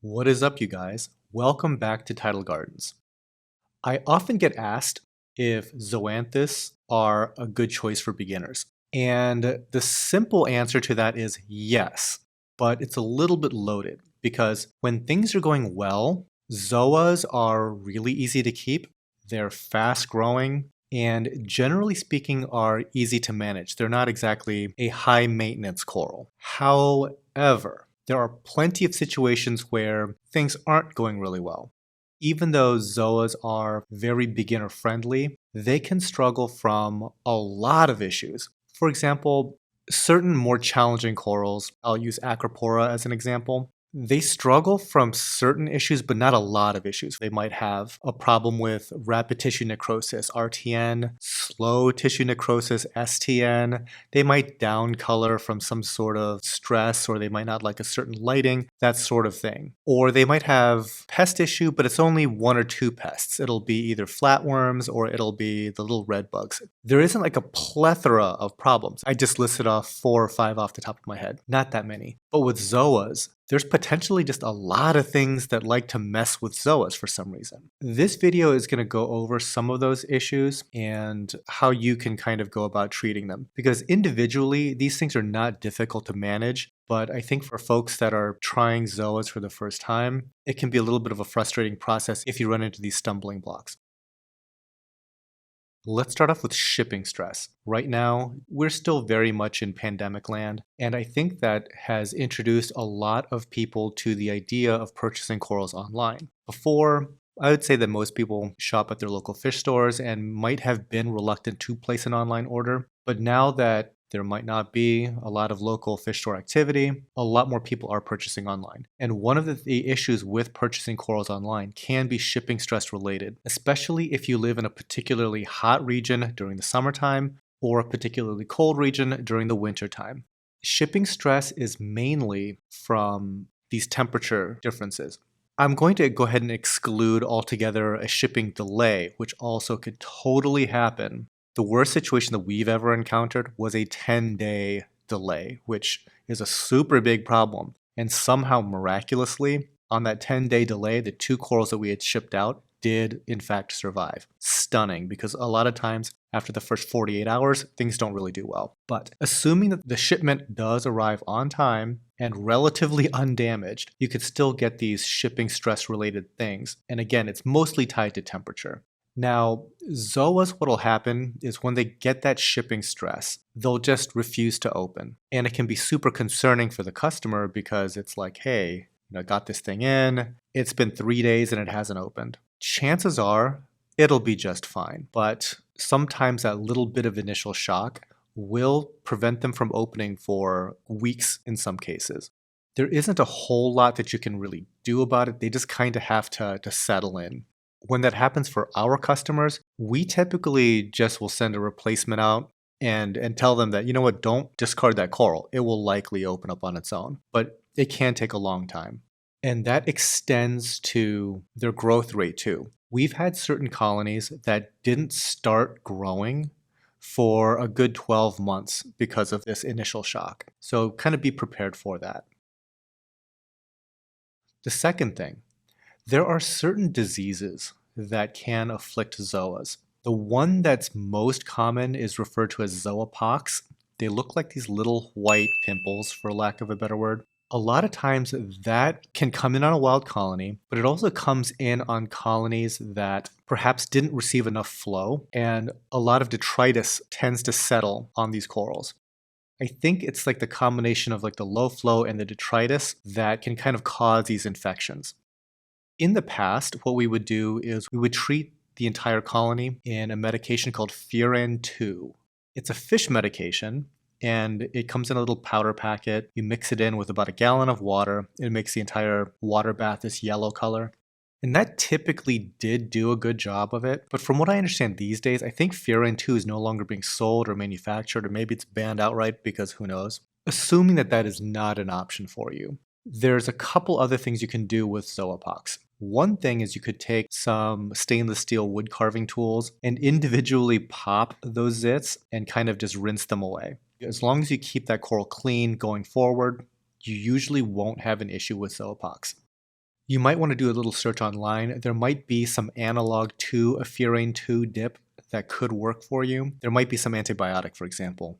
What is up, you guys? Welcome back to Tidal Gardens. I often get asked if Zoanthus are a good choice for beginners. And the simple answer to that is yes, but it's a little bit loaded because when things are going well, Zoas are really easy to keep, they're fast growing, and generally speaking are easy to manage. They're not exactly a high maintenance coral. However, there are plenty of situations where things aren't going really well. Even though Zoas are very beginner friendly, they can struggle from a lot of issues. For example, certain more challenging corals, I'll use Acropora as an example, they struggle from certain issues, but not a lot of issues. They might have a problem with rapid tissue necrosis, RTN, slow tissue necrosis, STN. They might down color from some sort of stress, or they might not like a certain lighting, that sort of thing. Or they might have pest issue, but it's only one or two pests. It'll be either flatworms or it'll be the little red bugs. There isn't like a plethora of problems. I just listed off 4 or 5 off the top of my head. Not that many. But with Zoas, there's potentially just a lot of things that like to mess with Zoas for some reason. This video is going to go over some of those issues and how you can kind of go about treating them. Because individually, these things are not difficult to manage, but I think for folks that are trying Zoas for the first time, it can be a little bit of a frustrating process if you run into these stumbling blocks. Let's start off with shipping stress. Right now, we're still very much in pandemic land, and I think that has introduced a lot of people to the idea of purchasing corals online. Before, I would say that most people shop at their local fish stores and might have been reluctant to place an online order, but now that there might not be a lot of local fish store activity, a lot more people are purchasing online. And one of the issues with purchasing corals online can be shipping stress related, especially if you live in a particularly hot region during the summertime or a particularly cold region during the wintertime. Shipping stress is mainly from these temperature differences. I'm going to go ahead and exclude altogether a shipping delay, which also could totally happen. The worst situation that we've ever encountered was a 10-day delay, which is a super big problem. And somehow, miraculously, on that 10-day delay, the 2 corals that we had shipped out did, in fact, survive. Stunning, because a lot of times, after the first 48 hours, things don't really do well. But assuming that the shipment does arrive on time and relatively undamaged, you could still get these shipping stress-related things. And again, it's mostly tied to temperature. Now, Zoas, what'll happen is when they get that shipping stress, they'll just refuse to open. And it can be super concerning for the customer because it's like, hey, I got this thing in, it's been 3 days and it hasn't opened. Chances are it'll be just fine, but sometimes that little bit of initial shock will prevent them from opening for weeks in some cases. There isn't a whole lot that you can really do about it. They just kind of have to settle in. When that happens for our customers, we typically just will send a replacement out and tell them that, you know what, don't discard that coral. It will likely open up on its own, but it can take a long time. And that extends to their growth rate too. We've had certain colonies that didn't start growing for a good 12 months because of this initial shock. So kind of be prepared for that. The second thing, there are certain diseases that can afflict Zoas. The one that's most common is referred to as Zoapox. They look like these little white pimples, for lack of a better word. A lot of times that can come in on a wild colony, but it also comes in on colonies that perhaps didn't receive enough flow, and a lot of detritus tends to settle on these corals. I think it's like the combination of like the low flow and the detritus that can kind of cause these infections. In the past, what we would do is we would treat the entire colony in a medication called Furan 2. It's a fish medication, and it comes in a little powder packet. You mix it in with about 1 gallon of water. It makes the entire water bath this yellow color. And that typically did do a good job of it. But from what I understand these days, I think Furan 2 is no longer being sold or manufactured, or maybe it's banned outright because who knows. Assuming that that is not an option for you, there's a couple other things you can do with Zoapox. One thing is you could take some stainless steel wood carving tools and individually pop those zits and kind of just rinse them away. As long as you keep that coral clean going forward, you usually won't have an issue with Zoapox. You might want to do a little search online. There might be some analog to a furan 2 dip that could work for you. There might be some antibiotic, for example.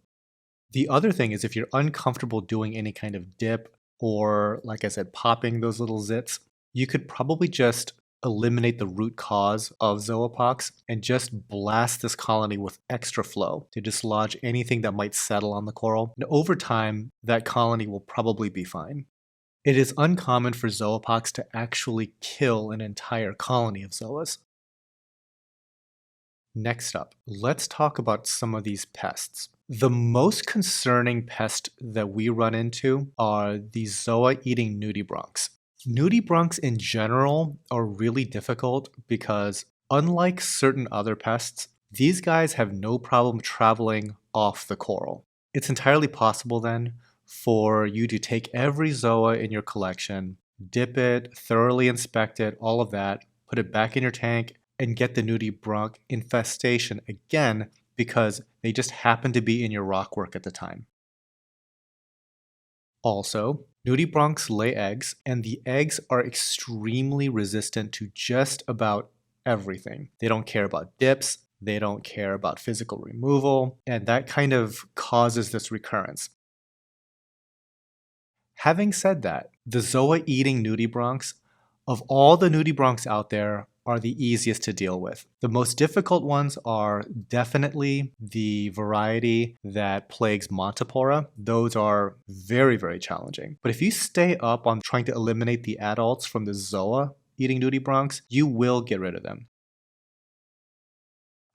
The other thing is if you're uncomfortable doing any kind of dip or, like I said, popping those little zits, you could probably just eliminate the root cause of zoopox and just blast this colony with extra flow to dislodge anything that might settle on the coral. And over time, that colony will probably be fine. It is uncommon for zoopox to actually kill an entire colony of zoas. Next up, let's talk about some of these pests. The most concerning pest that we run into are the ZOA-EATING nudibranchs. Nudibranchs in general are really difficult because, unlike certain other pests, these guys have no problem traveling off the coral. It's entirely possible then for you to take every zoa in your collection, dip it, thoroughly inspect it, all of that, put it back in your tank, and get the nudibranch infestation again because they just happen to be in your rockwork at the time. Also, nudibranchs lay eggs, and the eggs are extremely resistant to just about everything. They don't care about dips, they don't care about physical removal, and that kind of causes this recurrence. Having said that, the zoa-eating nudibranchs, of all the nudibranchs out there, are the easiest to deal with. The most difficult ones are definitely the variety that plagues Montipora. Those are very, very challenging. But if you stay up on trying to eliminate the adults from the zoa-eating nudibranchs, you will get rid of them.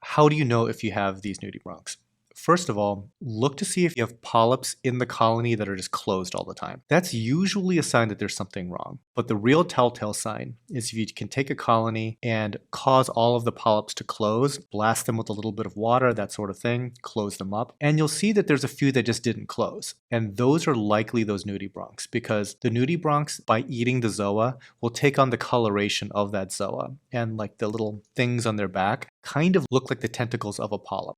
How do you know if you have these nudibranchs? First of all, look to see if you have polyps in the colony that are just closed all the time. That's usually a sign that there's something wrong. But the real telltale sign is if you can take a colony and cause all of the polyps to close, blast them with a little bit of water, that sort of thing, close them up, and you'll see that there's a few that just didn't close. And those are likely those nudibranchs because the nudibranchs, by eating the zoa, will take on the coloration of that zoa. And like the little things on their back kind of look like the tentacles of a polyp.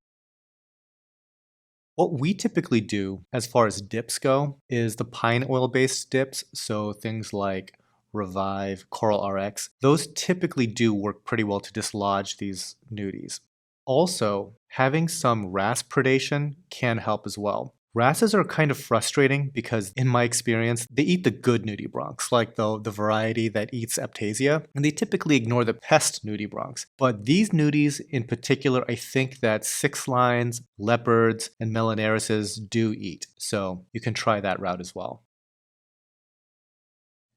What we typically do as far as dips go is the pine oil based dips, so things like Revive, Coral RX, those typically do work pretty well to dislodge these nudies. Also, having some wrasse predation can help as well. Wrasses are kind of frustrating because, in my experience, they eat the good nudibranchs, like the variety that eats Aiptasia, and they typically ignore the pest nudibranchs. But these nudies in particular, I think that six lines, leopards, and melanarises do eat, so you can try that route as well.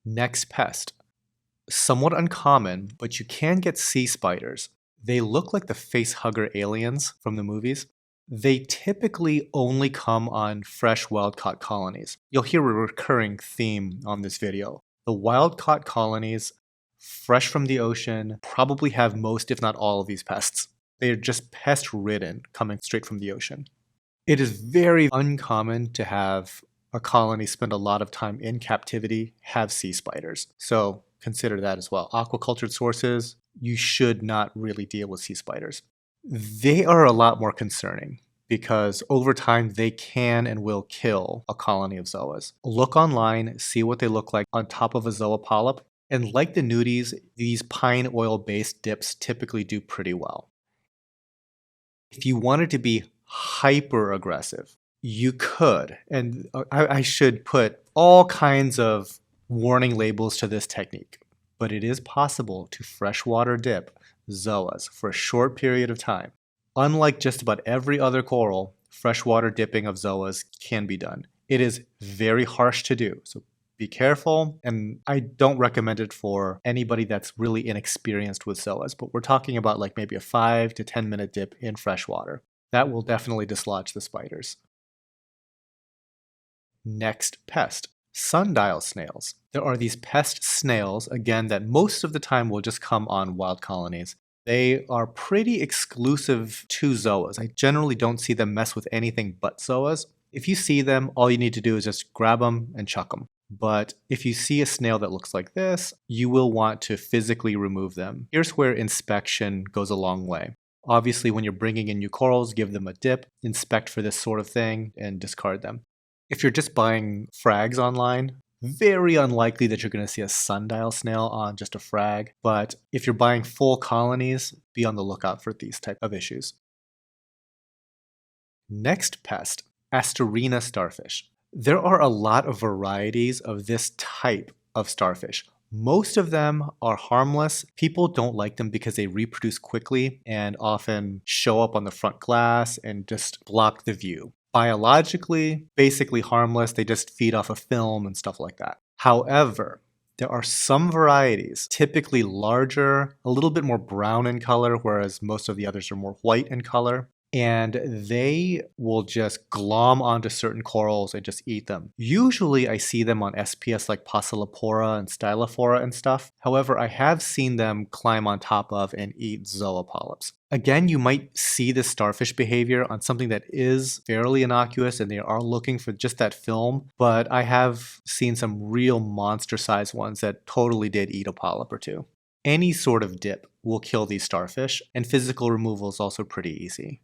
Next pest. Somewhat uncommon, but you can get sea spiders. They look like the face-hugger aliens from the movies. They typically only come on fresh wild-caught colonies. You'll hear a recurring theme on this video. The wild-caught colonies, fresh from the ocean, probably have most, if not all, of these pests. They are just pest-ridden, coming straight from the ocean. It is very uncommon to have a colony spend a lot of time in captivity, have sea spiders. So consider that as well. Aquacultured sources, you should not really deal with sea spiders. They are a lot more concerning because over time they can and will kill a colony of zoas. Look online, see what they look like on top of a zoa polyp, and like the nudies, these pine oil based dips typically do pretty well. If you wanted to be hyper aggressive, you could, and I should put all kinds of warning labels to this technique, but it is possible to freshwater dip zoas for a short period of time. Unlike just about every other coral, freshwater dipping of zoas can be done. It is very harsh to do, so be careful, and I don't recommend it for anybody that's really inexperienced with zoas, but we're talking about like maybe a 5 to 10 minute dip in freshwater. That will definitely dislodge the spiders. Next pest. Sundial snails. There are these pest snails, again, that most of the time will just come on wild colonies. They are pretty exclusive to zoas. I generally don't see them mess with anything but zoas. If you see them, all you need to do is just grab them and chuck them. But if you see a snail that looks like this, you will want to physically remove them. Here's where inspection goes a long way. Obviously, when you're bringing in new corals, give them a dip, inspect for this sort of thing, and discard them. If you're just buying frags online, Very unlikely that you're going to see a sundial snail on just a frag, but if you're buying full colonies, be on the lookout for these type of issues. Next pest, ASTERINA starfish. There are a lot of varieties of this type of starfish. Most of them are harmless. People don't like them because they reproduce quickly and often show up on the front glass and just block the view. Biologically, basically harmless. They just feed off of film and stuff like that. However, there are some varieties, typically larger, a little bit more brown in color, whereas most of the others are more white in color. And they will just glom onto certain corals and just eat them. Usually I see them on SPS like Passalipora and Stylophora and stuff. However, I have seen them climb on top of and eat Zoa polyps. Again, you might see this starfish behavior on something that is fairly innocuous and they are looking for just that film, but I have seen some real monster-sized ones that totally did eat a polyp or two. Any sort of dip will kill these starfish, and physical removal is also pretty easy.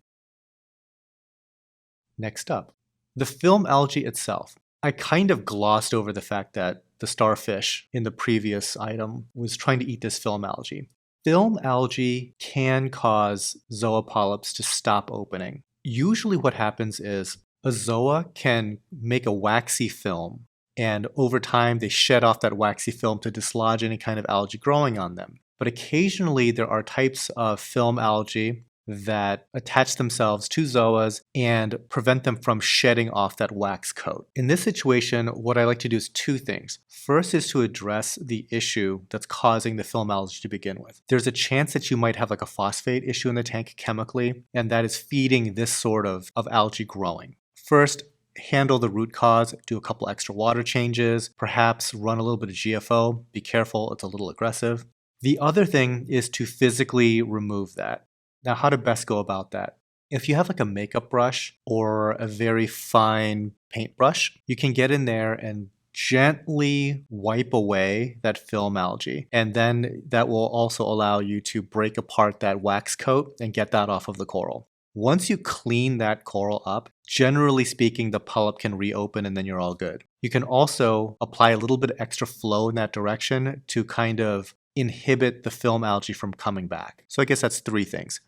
Next up, the film algae itself. I kind of glossed over the fact that the starfish in the previous item was trying to eat this film algae. Film algae can cause zoa polyps to stop opening. Usually what happens is a zoa can make a waxy film, and over time they shed off that waxy film to dislodge any kind of algae growing on them. But occasionally there are types of film algae that attach themselves to zoas and prevent them from shedding off that wax coat. In this situation, what I like to do is two things. First is to address the issue that's causing the film algae to begin with. There's a chance that you might have like a phosphate issue in the tank chemically, and that is feeding this sort of algae growing. First, handle the root cause, do a couple extra water changes, perhaps run a little bit of GFO. Be careful, it's a little aggressive. The other thing is to physically remove that. Now, how to best go about that? If you have like a makeup brush or a very fine paintbrush, you can get in there and gently wipe away that film algae. And then that will also allow you to break apart that wax coat and get that off of the coral. Once you clean that coral up, generally speaking, the polyp can reopen and then you're all good. You can also apply a little bit of extra flow in that direction to kind of inhibit the film algae from coming back. So I guess that's three things.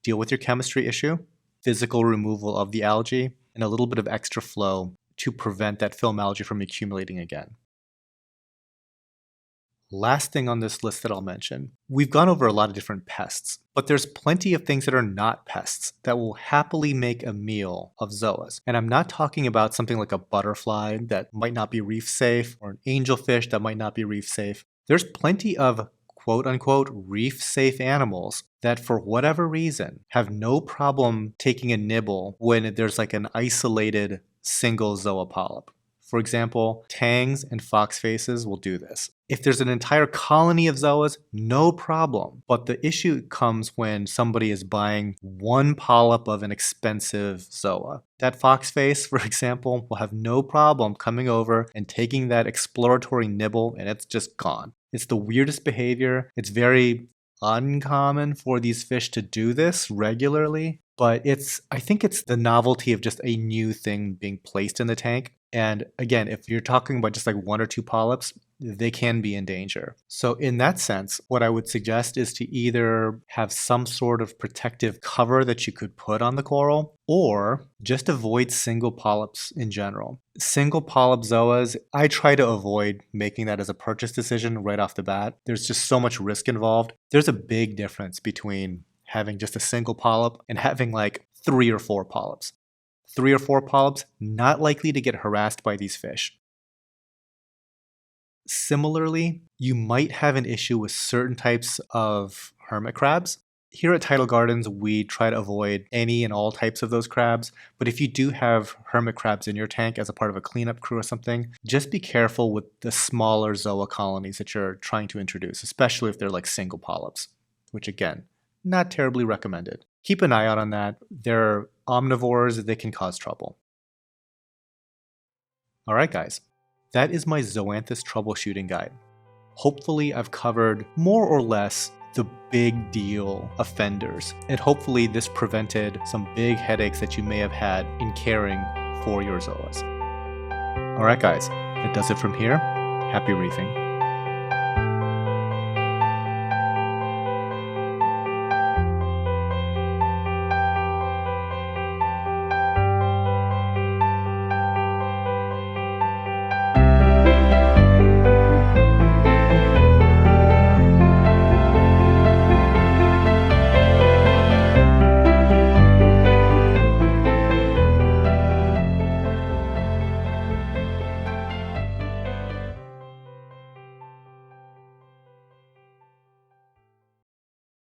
Deal with your chemistry issue, physical removal of the algae, and a little bit of extra flow to prevent that film algae from accumulating again. Last thing on this list that I'll mention, we've gone over a lot of different pests, but there's plenty of things that are not pests that will happily make a meal of zoas. And I'm not talking about something like a butterfly that might not be reef safe or an angelfish that might not be reef safe. There's plenty of quote-unquote reef-safe animals that for whatever reason have no problem taking a nibble when there's like an isolated single zoa polyp. For example, tangs and foxfaces will do this. If there's an entire colony of zoas, no problem. But the issue comes when somebody is buying one polyp of an expensive zoa. That foxface, for example, will have no problem coming over and taking that exploratory nibble, and it's just gone. It's the weirdest behavior. It's very uncommon for these fish to do this regularly, but I think it's the novelty of just a new thing being placed in the tank. And again, if you're talking about just like one or two polyps, they can be in danger. So in that sense, what I would suggest is to either have some sort of protective cover that you could put on the coral, or just avoid single polyps in general. Single polyp zoas, I try to avoid making that as a purchase decision right off the bat. There's just so much risk involved. There's a big difference between having just a single polyp and having like 3 or 4 polyps. 3 or 4 polyps, not likely to get harassed by these fish. Similarly, you might have an issue with certain types of hermit crabs. Here at Tidal Gardens, we try to avoid any and all types of those crabs, but if you do have hermit crabs in your tank as a part of a cleanup crew or something, just be careful with the smaller zoa colonies that you're trying to introduce, especially if they're like single polyps, which again, not terribly recommended. Keep an eye out on that. They're omnivores, they can cause trouble. Alright guys, that is my Zoanthus troubleshooting guide. Hopefully I've covered more or less the big deal offenders, and hopefully this prevented some big headaches that you may have had in caring for your zoas. Alright guys, That does it from here. Happy reefing.